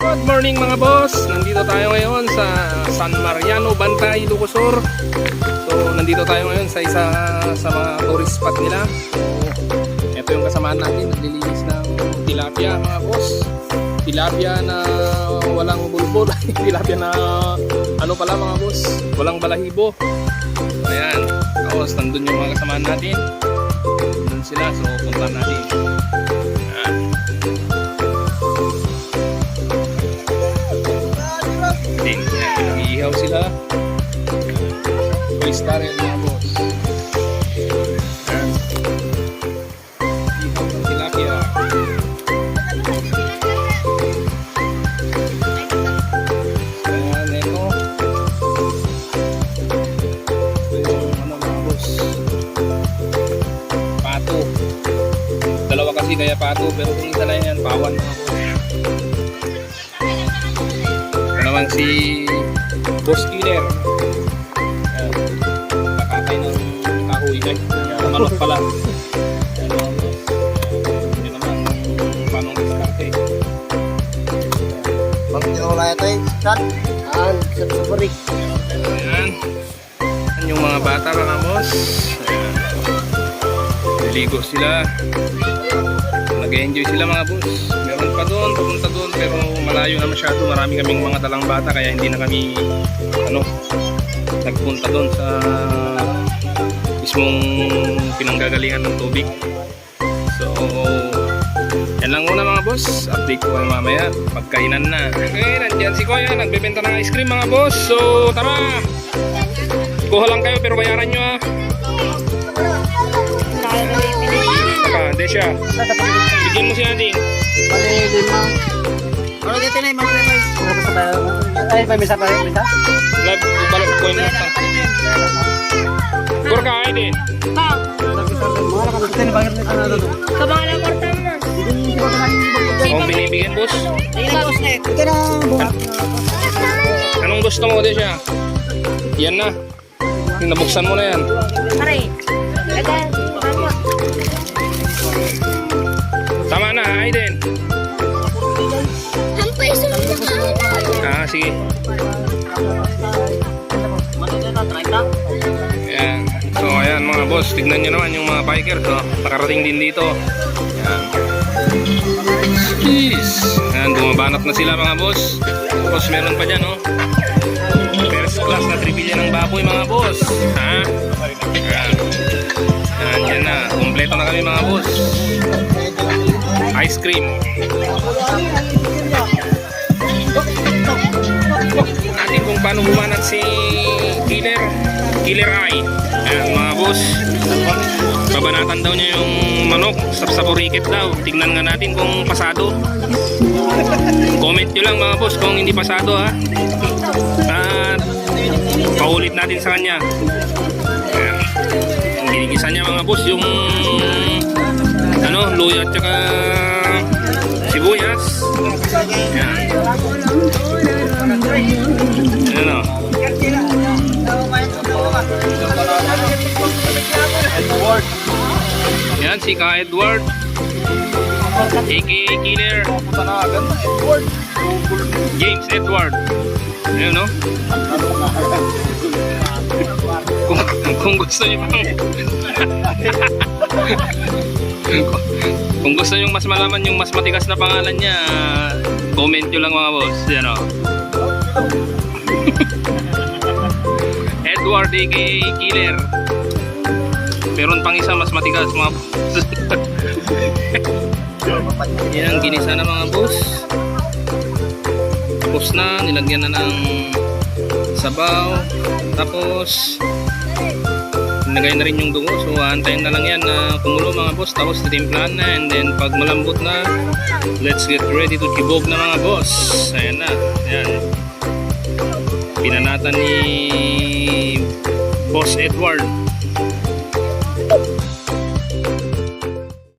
Good morning mga boss. Nandito tayo ngayon sa San Mariano, Bantay, Ilocos. So nandito tayo ngayon sa isa sa mga tourist spot nila. So ito yung kasamaan natin, naglilinis ng tilapia mga boss. Tilapia na walang bulbul. Tilapia na ano pala mga boss, walang balahibo. Ayan, tapos nandun yung mga kasamaan natin. Nandun sila, so punta natin. Ayan. Nag-iihaw sila. May star yan mga boss. Ayan. Ihaw ng tilapia. Ayan, ito. Ito yung ano mga boss. Pato. Dalawa kasi kaya pato, pero kung isa lang yan, pawan mga boss. Ito naman si Boss Killer. Ayan. Kakatay ng kahoy. Ay, manok pala. Ayan mga boss. Ito naman panong diskarte. Bang tinola ito eh, Stan. Sa burik. Ayan. Ayan yung mga bata mga boss. Ayan. Naligo sila. Nag-enjoy sila mga boss. Meron pa doon, papunta doon, pero malayo na masyado. Marami kaming mga dalang bata kaya hindi na kami nagpunta doon sa mismong pinanggagalingan ng tubig. So yan lang muna mga boss. Update ko kayo mamaya pagkainan na. Okay, nandiyan si Kuya, nagbebenta ng ice cream mga boss. So tara, kuha lang kayo pero bayaran nyo ha. Hindi siya. Bigyan mo siya ding. Bali, lima. Ano dito na yung mga ay, may misa pa rin, misa? Lab, balot ko yung mata. Kurka ay din. Sa mga lakorta mo. Kung binibigyan boss. Anong gusto mo din siya? Yan na. Nabuksan mo na yan. Pare. Tama na, Aiden. Hampay sa mga Ah, sige. Ayan. So, ayan mga boss. Tignan nyo naman yung mga bikers. So, nakarating din dito. Ayan. Jeez. Ayan, bumabanat na sila mga boss. Tapos meron pa dyan, oh. First class na trivia ng baboy mga boss. Ha? Ayan. Ayan, yan na. Kompleto na kami mga boss. Ice cream. Natin kung paano bumanat si Killer Eye. Ayan mga boss. Babanatan daw niya yung manok sa purikit daw. Tignan nga natin kung pasado. Comment nyo lang mga boss kung hindi pasado ha. At paulit natin sa kanya. Ayan. Ang ginigisa niya mga boss yung luya at saka sibuyas. Ayan. Ayan o. Ayan si Ka Edward aka Killer. James Edward. Ayan o. Kung gusto niyo pang kung gusto nyo mas malaman yung mas matigas na pangalan niya, comment nyo lang mga boss. Yan o. Edward aka Killer. Meron pang isa mas matigas mga boss. Yan ang ginisa na mga boss. Tapos na, nilagyan na ng sabaw. Tapos nilagay na rin yung dugo, so antayin na lang yan na kumulo mga boss, tapos titimplahan na, and then pag malambot na, let's get ready to kibog na mga boss. Ayan na, ayan. Pinanatan ni Boss Edward.